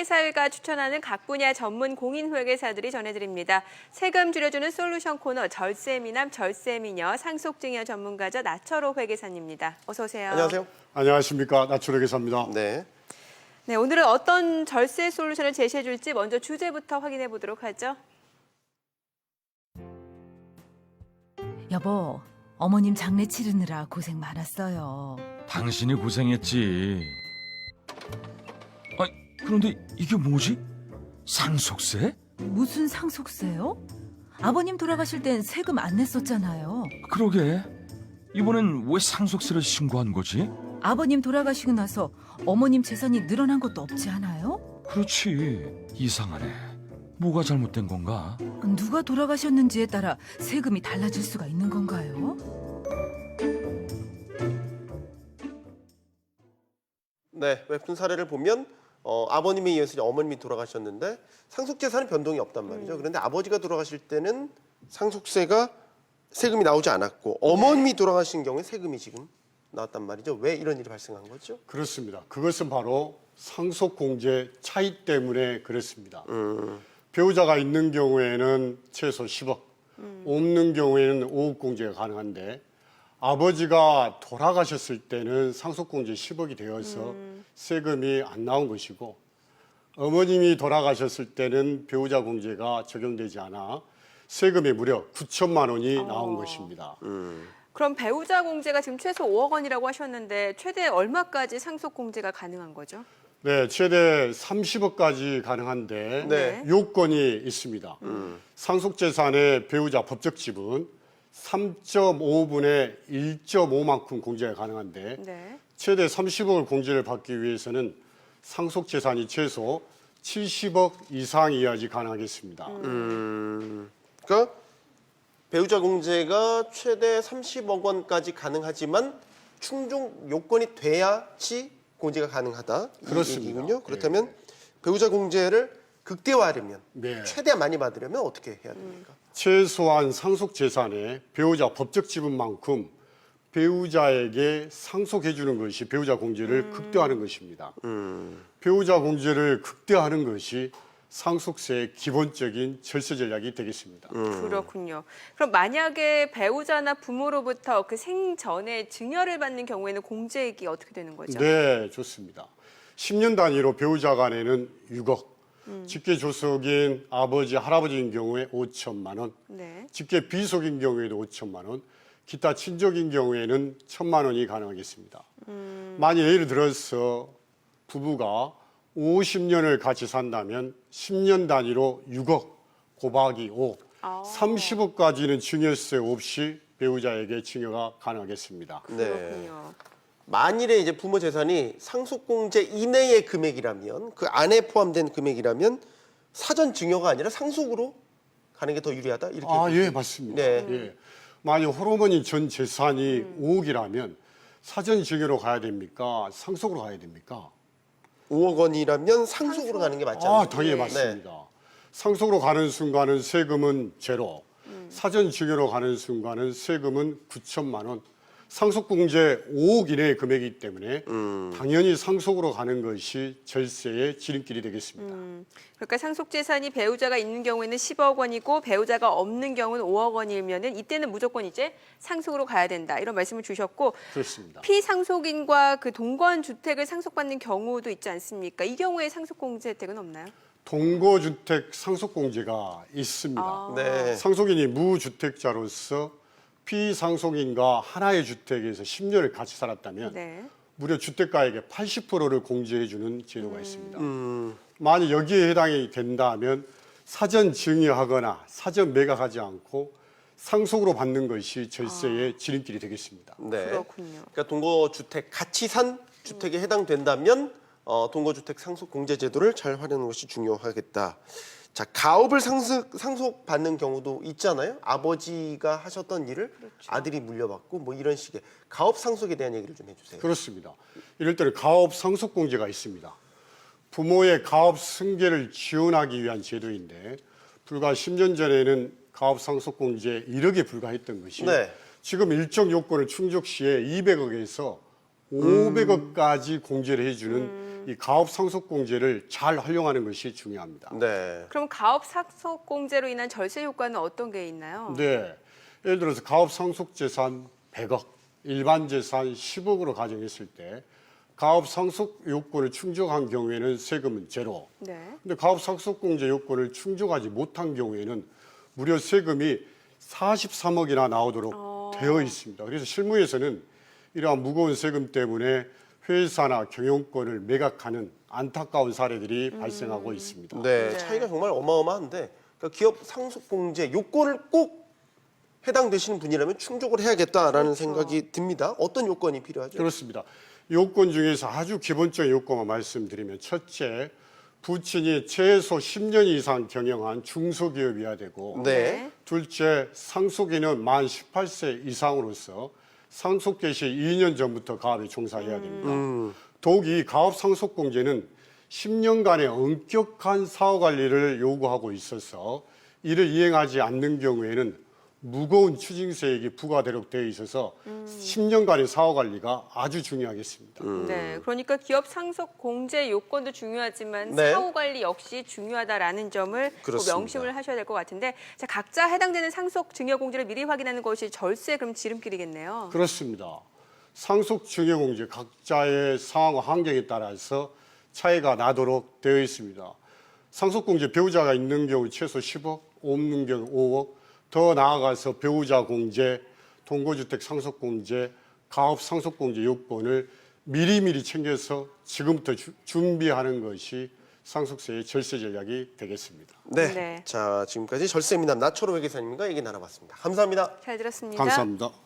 회계사회가 추천하는 각 분야 전문 공인 회계사들이 전해드립니다. 세금 줄여주는 솔루션 코너 절세미남 절세미녀 상속증여 전문가죠. 나철호 회계사님입니다. 어서 오세요. 안녕하세요. 안녕하십니까. 나철호 회계사입니다. 네. 네, 오늘은 어떤 절세 솔루션을 제시해 줄지 먼저 주제부터 확인해 보도록 하죠. 여보, 어머님 장례 치르느라 고생 많았어요. 당신이 고생했지. 아, 그런데 이게 뭐지? 상속세? 무슨 상속세요? 아버님 돌아가실 땐 세금 안 냈었잖아요. 그러게. 이번엔 왜 상속세를 신고한 거지? 아버님 돌아가시고 나서 어머님 재산이 늘어난 것도 없지 않아요? 그렇지. 이상하네. 뭐가 잘못된 건가? 누가 돌아가셨는지에 따라 세금이 달라질 수가 있는 건가요? 네, 웹툰 사례를 보면 아버님에 이어서 이제 어머님이 돌아가셨는데 상속재산은 변동이 없단 말이죠. 그런데 아버지가 돌아가실 때는 세금이 나오지 않았고 어머님이 돌아가신 경우에 세금이 지금 나왔단 말이죠. 왜 이런 일이 발생한 거죠? 그렇습니다. 그것은 바로 상속공제 차이 때문에 그렇습니다. 배우자가 있는 경우에는 최소 10억, 없는 경우에는 5억 공제가 가능한데 아버지가 돌아가셨을 때는 상속공제 10억이 되어서 세금이 안 나온 것이고 어머님이 돌아가셨을 때는 배우자 공제가 적용되지 않아 세금이 무려 9천만 원이 나온 것입니다. 그럼 배우자 공제가 지금 최소 5억 원이라고 하셨는데 최대 얼마까지 상속 공제가 가능한 거죠? 네, 최대 30억까지 가능한데 네. 요건이 있습니다. 상속재산의 배우자 법적 지분 3.5분의 1.5만큼 공제가 가능한데 네. 최대 30억을 공제를 받기 위해서는 상속재산이 최소 70억 이상이어야지 가능하겠습니다. 그러니까 배우자 공제가 최대 30억 원까지 가능하지만 충족 요건이 돼야지 공제가 가능하다. 이 그렇습니다. 얘기군요. 그렇다면 배우자 공제를 극대화하려면 네. 최대한 많이 받으려면 어떻게 해야 됩니까? 최소한 상속재산의 배우자 법적 지분만큼 배우자에게 상속해 주는 것이 배우자 공제를 극대화하는 것입니다. 배우자 공제를 극대화하는 것이 상속세의 기본적인 절세 전략이 되겠습니다. 그렇군요. 그럼 만약에 배우자나 부모로부터 그 생전에 증여를 받는 경우에는 공제액이 어떻게 되는 거죠? 네, 좋습니다. 10년 단위로 배우자 간에는 6억, 직계 조속인 아버지, 할아버지인 경우에 5천만 원, 네. 직계 비속인 경우에도 5천만 원, 기타 친족인 경우에는 1,000만 원이 가능하겠습니다. 만약 예를 들어서 부부가 50년을 같이 산다면 10년 단위로 6억 곱하기 5, 30억까지는 증여세 없이 배우자에게 증여가 가능하겠습니다. 네. 그렇군요. 만일에 이제 부모 재산이 상속공제 이내의 금액이라면 그 안에 포함된 금액이라면 사전 증여가 아니라 상속으로 가는 게 더 유리하다 이렇게. 예, 맞습니다. 네. 예. 만약 호르몬이 전 재산이 5억이라면 사전 증여로 가야 됩니까? 상속으로 가야 됩니까? 5억 원이라면 상속으로 가는 게 맞지 않나요? 당연히 맞습니다. 상속으로 가는 순간은 세금은 제로, 사전 증여로 가는 순간은 세금은 9천만 원, 상속공제 5억 이내의 금액이기 때문에 당연히 상속으로 가는 것이 절세의 지름길이 되겠습니다. 그러니까 상속 재산이 배우자가 있는 경우에는 10억 원이고 배우자가 없는 경우는 5억 원이면은 이때는 무조건 이제 상속으로 가야 된다. 이런 말씀을 주셨고 그렇습니다. 피상속인과 그 동거한 주택을 상속받는 경우도 있지 않습니까? 이 경우에 상속 공제 혜택은 없나요? 동거주택 상속공제가 있습니다. 네. 상속인이 무주택자로서 피상속인과 하나의 주택에서 10년을 같이 살았다면 네. 무려 주택가액의 80%를 공제해주는 제도가 있습니다. 만약 여기에 해당이 된다면 사전 증여하거나 사전 매각하지 않고 상속으로 받는 것이 절세의 지름길이 되겠습니다. 네. 그렇군요. 그러니까 동거주택 같이 산 주택에 해당된다면 동거주택 상속공제 제도를 잘 활용하는 것이 중요하겠다. 자, 가업을 상속받는 경우도 있잖아요. 아버지가 하셨던 일을 아들이 물려받고 뭐 이런 식의 가업 상속에 대한 얘기를 좀 해주세요. 그렇습니다. 이럴 때는 가업 상속공제가 있습니다. 부모의 가업 승계를 지원하기 위한 제도인데 불과 10년 전에는 가업 상속공제 1억에 불과했던 것이 네. 지금 일정 요건을 충족 시에 200억에서 500억까지 공제를 해주는 이 가업 상속공제를 잘 활용하는 것이 중요합니다. 네. 그럼 가업 상속공제로 인한 절세 효과는 어떤 게 있나요? 네. 예를 들어서 가업 상속 재산 100억, 일반 재산 10억으로 가정했을 때 가업 상속 요건을 충족한 경우에는 세금은 제로. 네. 근데 가업 상속공제 요건을 충족하지 못한 경우에는 무려 세금이 43억이나 나오도록 되어 있습니다. 그래서 실무에서는 이러한 무거운 세금 때문에 회사나 경영권을 매각하는 안타까운 사례들이 발생하고 있습니다. 네, 네. 차이가 정말 어마어마한데 그러니까 기업 상속공제 요건을 꼭 해당되시는 분이라면 충족을 해야겠다라는 생각이 듭니다. 어떤 요건이 필요하죠? 그렇습니다. 요건 중에서 아주 기본적인 요건만 말씀드리면 첫째, 부친이 최소 10년 이상 경영한 중소기업이어야 되고 네. 둘째, 상속인은 만 18세 이상으로서 상속 개시 2년 전부터 가업에 종사해야 됩니다. 더욱 이 가업 상속공제는 10년간의 엄격한 사후 관리를 요구하고 있어서 이를 이행하지 않는 경우에는 무거운 추징세액이 부과되도록 되어 있어서 10년간의 사후 관리가 아주 중요하겠습니다. 네, 그러니까 기업 상속 공제 요건도 중요하지만 네. 사후 관리 역시 중요하다라는 점을 꼭 그렇습니다. 명심을 하셔야 될 것 같은데, 자, 각자 해당되는 상속 증여 공제를 미리 확인하는 것이 절세 그럼 지름길이겠네요. 그렇습니다. 상속 증여공제 각자의 상황과 환경에 따라서 차이가 나도록 되어 있습니다. 상속공제 배우자가 있는 경우 최소 10억, 없는 경우 5억, 더 나아가서 배우자 공제, 동거주택 상속공제, 가업 상속공제 요건을 미리미리 챙겨서 지금부터 준비하는 것이 상속세의 절세 전략이 되겠습니다. 네. 네. 자, 지금까지 절세미남 나초로 회계사님과 얘기 나눠봤습니다. 감사합니다. 잘 들었습니다. 감사합니다.